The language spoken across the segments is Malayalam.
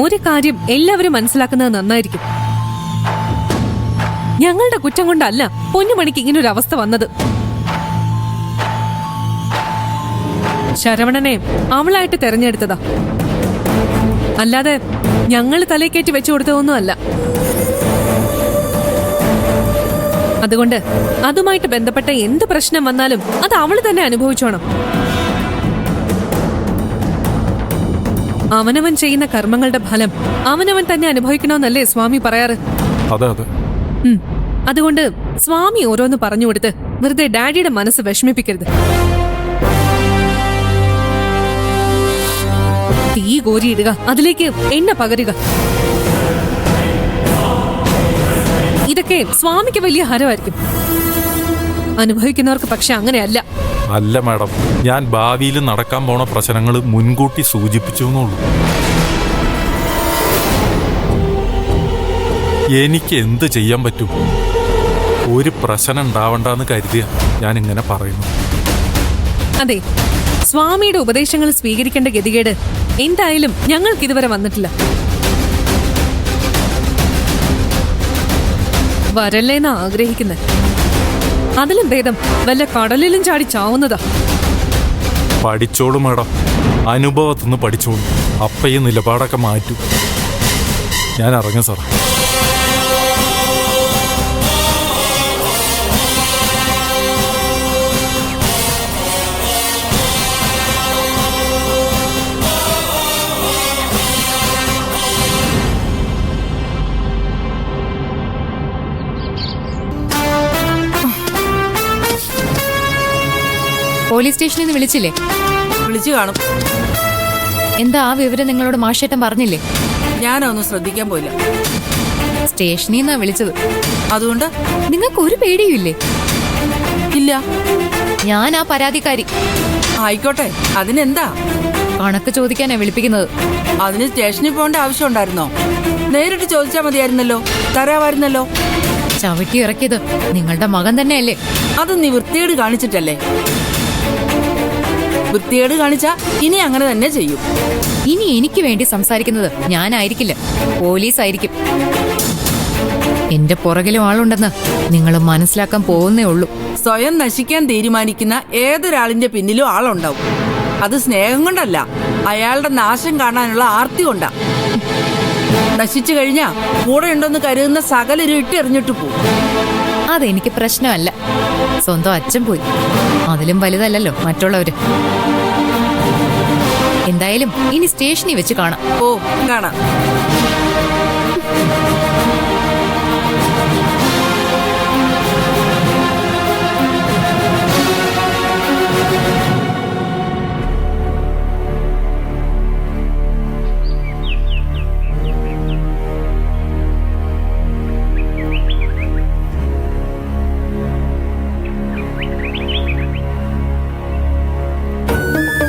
ഒരു കാര്യം എല്ലാവരും മനസ്സിലാക്കുന്നത് നന്നായിരിക്കും. ഞങ്ങളുടെ കുറ്റം കൊണ്ടല്ല പൊന്നുമണിക്ക് ഇങ്ങനൊരു അവസ്ഥ വന്നത്. ശരവണനെ അവളായിട്ട് തെരഞ്ഞെടുത്തതാ, അല്ലാതെ ഞങ്ങൾ തലയ്ക്കേറ്റി വെച്ചു കൊടുത്തതൊന്നും അല്ല. അതുകൊണ്ട് അതുമായിട്ട് ബന്ധപ്പെട്ട എന്ത് പ്രശ്നം വന്നാലും അത് അവള് തന്നെ അനുഭവിച്ചോണം. അവനവൻ ചെയ്യുന്ന കർമ്മങ്ങളുടെ ഫലം അവനവൻ തന്നെ അനുഭവിക്കണമെന്നല്ലേ സ്വാമി പറയാറ്? അതുകൊണ്ട് സ്വാമി ഓരോന്ന് പറഞ്ഞു കൊടുത്ത് വെറുതെ ഡാഡിയുടെ മനസ്സ് വിഷമിപ്പിക്കരുത്. തീ കോരിയിടുക, അതിലേക്ക് എണ്ണ പകരുക, ഇതൊക്കെ സ്വാമിക്ക് വലിയ ഹരമായിരിക്കും. അനുഭവിക്കുന്നവർക്ക് പക്ഷെ അങ്ങനെയല്ല. അല്ല മാഡം, ഞാൻ ഭാവിയിൽ നടക്കാൻ പോണ പ്രശ്നങ്ങൾ മുൻകൂട്ടി സൂചിപ്പിച്ചു എന്നുള്ളൂ. എനിക്ക് എന്ത് ചെയ്യാൻ പറ്റും? ഒരു പ്രശ്നം ഉണ്ടാവണ്ടെന്ന് കരുതിയ ഞാൻ ഇങ്ങനെ പറയുന്നു. അതെ, സ്വാമിയുടെ ഉപദേശങ്ങൾ സ്വീകരിക്കേണ്ട ഗതികേട് എന്തായാലും ഞങ്ങൾക്ക് ഇതുവരെ വന്നിട്ടില്ല. വരല്ലേന്ന് ആഗ്രഹിക്കുന്നത്. അതിലും ഭേദം വല്ല കടലിലും ചാടി ചാവുന്നതാ. പഠിച്ചോളൂ മാഡം, അനുഭവത്തിന്ന് പഠിച്ചോളൂ. അപ്പയെ നിലപാടൊക്കെ മാറ്റൂ. ഞാൻ ഇറങ്ങാം സാർ. പോലീസ് സ്റ്റേഷനിൽ നിന്ന് വിളിച്ചില്ലേ? വിളിച്ചു കാണും. എന്താ ആ വിവരം നിങ്ങളോട് മാഷേട്ടൻ പറഞ്ഞില്ലേ? ഞാനൊന്നും ശ്രദ്ധിക്കാൻ പോയില്ല. സ്റ്റേഷനിൽ നിന്നാ വിളിച്ചത്. അതുകൊണ്ട് നിങ്ങൾക്ക് ഒരു പേടിയും ഇല്ലേ? ഇല്ല. ഞാൻ ആ പരാതിക്കാരി. ആയിക്കോട്ടെ, അതിനെന്താ? കണക്ക് ചോദിക്കാനാ വിളിപ്പിക്കുന്നത്. അതിന് സ്റ്റേഷനിൽ പോകേണ്ട ആവശ്യം ഉണ്ടായിരുന്നോ? നേരിട്ട് ചോദിച്ചാൽ മതിയായിരുന്നല്ലോ, തരാമായിരുന്നല്ലോ. ചവിട്ടി ഇറക്കിയത് നിങ്ങളുടെ മകൻ തന്നെയല്ലേ? അത് നീ വൃത്തികേട് കാണിച്ചിട്ടല്ലേ? വൃത്തികേട് കാണിച്ചാ ഇനി അങ്ങനെ തന്നെ ചെയ്യും. ഇനി എനിക്ക് വേണ്ടി സംസാരിക്കുന്നത് ഞാനായിരിക്കില്ല, പോലീസായിരിക്കും. എന്റെ പുറകിലും ആളുണ്ടെന്ന് നിങ്ങൾ മനസ്സിലാക്കാൻ പോകുന്നേ ഉള്ളൂ. സ്വയം നശിക്കാൻ തീരുമാനിക്കുന്ന ഏതൊരാളിന്റെ പിന്നിലും ആളുണ്ടാവും. അത് സ്നേഹം കൊണ്ടല്ല, അയാളുടെ നാശം കാണാനുള്ള ആർത്തി കൊണ്ടാ. നശിച്ചു കഴിഞ്ഞാ കൂടെ ഉണ്ടെന്ന് കരുതുന്ന സകലരും ഇട്ടെറിഞ്ഞിട്ട് പോകും. അതെനിക്ക് പ്രശ്നമല്ല. സ്വന്തം അച്ഛൻ പോയി, അതിലും വലുതല്ലല്ലോ മറ്റുള്ളവര്. എന്തായാലും ഇനി സ്റ്റേഷനിൽ വെച്ച് കാണാം. ഓ, കാണാം.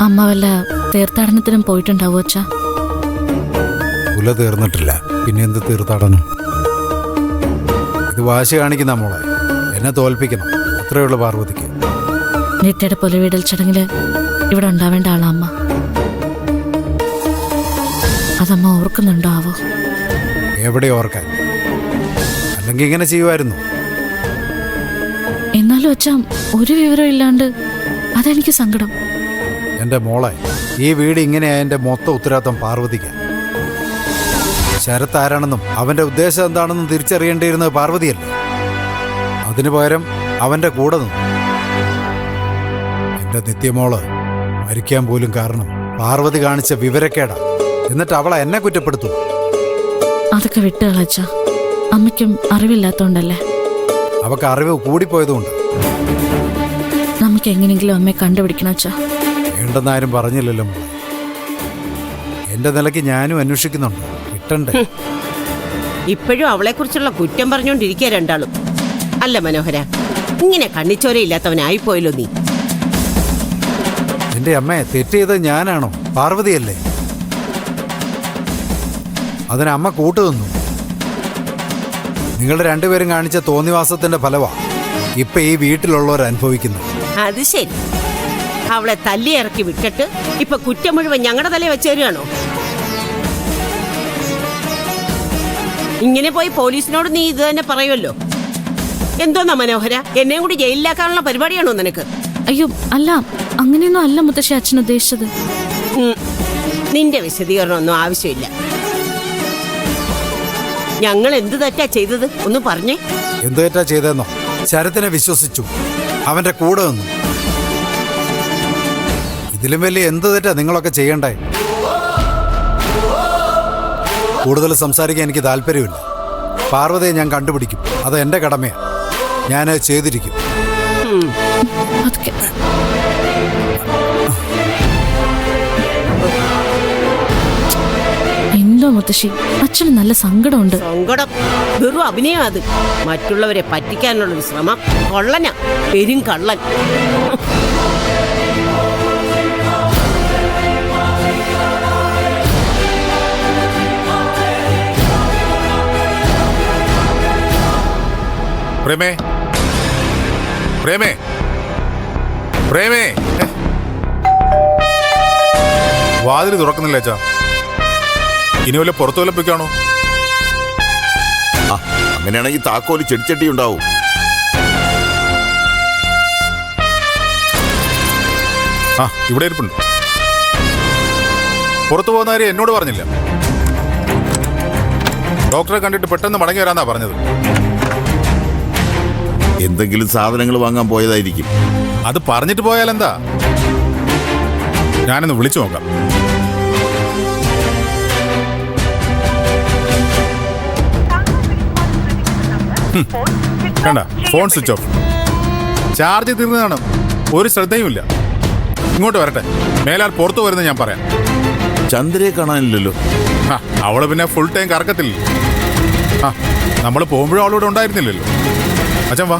അമ്മ വല്ല തീർത്ഥാടനത്തിനും പോയിട്ടുണ്ടാവോ അച്ഛാ? കുല തീർന്നിട്ടില്ല, പിന്നെ എന്ത് തീർത്ഥാടനം? ഇത് വാശി കാണിക്കുന്ന മോളെ, എന്നെ തോൽപ്പിക്കണം, അത്രയുള്ള പാർവതിക്ക്. നിത്യയുടെ പുലവീടൽ ചടങ്ങില് ഇവിടെ ഉണ്ടാവേണ്ട ആളാ അമ്മ. അതമ്മ ഓർക്കുന്നുണ്ടോ ആവോ? എവിടെ ഓർക്കാൻ? അല്ലെങ്കിൽ ഇങ്ങനെ ചെയ്യുമായിരുന്നു. എന്നാലും അച്ഛാ, ഒരു വിവരം ഇല്ലാണ്ട് അതെനിക്ക് സങ്കടം. എൻ്റെ മോളെ, ഈ വീട് ഇങ്ങനെയായതിൻ്റെ മൊത്തം ഉത്തരവാദിത്തം പാർവതിക്ക്. ശരത്ത് ആരാണെന്നും അവൻ്റെ ഉദ്ദേശം എന്താണെന്നും തിരിച്ചറിയേണ്ടിയിരുന്നത് പാർവതിയല്ലേ? അതിനു പകരം അവൻ്റെ കൂടെ നിന്നു. എൻ്റെ നിത്യമോള് മരിക്കാൻ പോലും കാരണം പാർവതി കാണിച്ച വിവരക്കേടാ. എന്നിട്ട് അവളെ എന്നെ കുറ്റപ്പെടുത്തു. അതൊക്കെ വിട്ടുകളച്ച, അമ്മയ്ക്കും അറിവില്ലാത്തോണ്ടല്ലേ? അവക്ക് അറിവ് കൂടിപ്പോയതുകൊണ്ട്. നമുക്ക് എങ്ങനെയെങ്കിലും അമ്മയെ കണ്ടുപിടിക്കണം അച്ഛാ. വേണ്ടെന്നാരും പറഞ്ഞില്ലല്ലോ മോളെ. എന്റെ നിലയ്ക്ക് ഞാനും അന്വേഷിക്കുന്നുണ്ട്, കിട്ടണ്ടേ? ഇപ്പോഴും അവളെക്കുറിച്ചുള്ള കുറ്റം പറഞ്ഞോണ്ടിരിക്കുക രണ്ടാളും. അല്ല മനോഹര, ഇങ്ങനെ കണ്ണിച്ചോരയില്ലാത്തവനായിപ്പോയല്ലോ നീ. എന്റെ അമ്മയെ തെറ്റ് ചെയ്തത് ഞാനാണോ? പാർവതിയല്ലേ? അതിന് അമ്മ കൂട്ടുനിന്നു. നിങ്ങളുടെ രണ്ടുപേരും കാണിച്ച തോന്നിവാസത്തിന്റെ ഫലവാ ഇപ്പൊ ഈ വീട്ടിലുള്ളവർ അനുഭവിക്കുന്നു. അത് ശരി, അവളെ തല്ലി ഇറക്കി വിട്ടിട്ട് ഇപ്പൊ കുറ്റം മുഴുവൻ ഞങ്ങളുടെ തലയിൽ വെച്ച് തരികയാണോ? ഇങ്ങനെ പോയി പോലീസിനോട് നീ ഇത് തന്നെ പറയുമല്ലോ. എന്തോന്നാ മനോഹര, എന്നെയും കൂടി ജയിലിലാക്കാനുള്ള പരിപാടിയാണോ നിനക്ക്? അയ്യോ അല്ല, അങ്ങനെയൊന്നും അല്ല മുത്തശ്ശി അച്ഛൻ ഉദ്ദേശിച്ചത്. നിന്റെ വിശദീകരണമൊന്നും ആവശ്യമില്ല. ഞങ്ങൾ എന്ത് തെറ്റാ ചെയ്തത് ഒന്ന് പറഞ്ഞേ. എന്ത് തെറ്റാ ചെയ്തെന്നോ? ശരത്തിനെ വിശ്വസിച്ചു, അവന്റെ കൂടെ നിന്നു. ഇതിലും വലിയ എന്ത് തെറ്റാ നിങ്ങളൊക്കെ ചെയ്യണ്ടേ? കൂടുതൽ സംസാരിക്കാൻ എനിക്ക് താല്പര്യമില്ല. പാർവതിയെ ഞാൻ കണ്ടുപിടിക്കും, അത് എന്റെ കടമയാണ്. ഞാൻ ചെയ്തിരിക്കും. അതൊക്കെ എന്തോ മുത്തശ്ശി, അച്ഛന് നല്ല സങ്കടമുണ്ട്. സങ്കടം വെറും അഭിനയം. അത് മറ്റുള്ളവരെ പറ്റിക്കാനുള്ളൊരു ശ്രമം. കൊള്ളനാ, പെരും കള്ളൻ. പ്രേമേ, പ്രേമേ, പ്രേമേ, വാതിൽ തുറക്കുന്നില്ല അച്ഛാ. ഇനി വല്ല പുറത്തു വല്ല പൊയ്ക്കാണോ? അങ്ങനെയാണെങ്കിൽ താക്കോല് ചെടിച്ചട്ടി ഉണ്ടാവും. ആ, ഇവിടെ ഇരിപ്പുണ്ട്. പുറത്തു പോകുന്ന കാര്യം എന്നോട് പറഞ്ഞില്ല. ഡോക്ടറെ കണ്ടിട്ട് പെട്ടെന്ന് മടങ്ങി വരാന്നാ പറഞ്ഞത്. എന്തെങ്കിലും സാധനങ്ങൾ വാങ്ങാൻ പോയതായിരിക്കും. അത് പറഞ്ഞിട്ട് പോയാലെന്താ? ഞാനൊന്ന് വിളിച്ചു നോക്കാം. കണ്ട, ഫോൺ സ്വിച്ച് ഓഫ്. ചാർജ് തീർന്നതാണ്. ഒരു ശ്രദ്ധയുമില്ല. ഇങ്ങോട്ട് വരട്ടെ, മേലാൽ പുറത്തു വരുന്നത് ഞാൻ പറയാം. ചന്ദ്രയെ കാണാനില്ലല്ലോ. അവള് പിന്നെ ഫുൾ ടൈം കറക്കത്തില്ല. നമ്മൾ പോകുമ്പോഴും അവളോട് ഉണ്ടായിരുന്നില്ലല്ലോ. അച്ഛൻ വാ.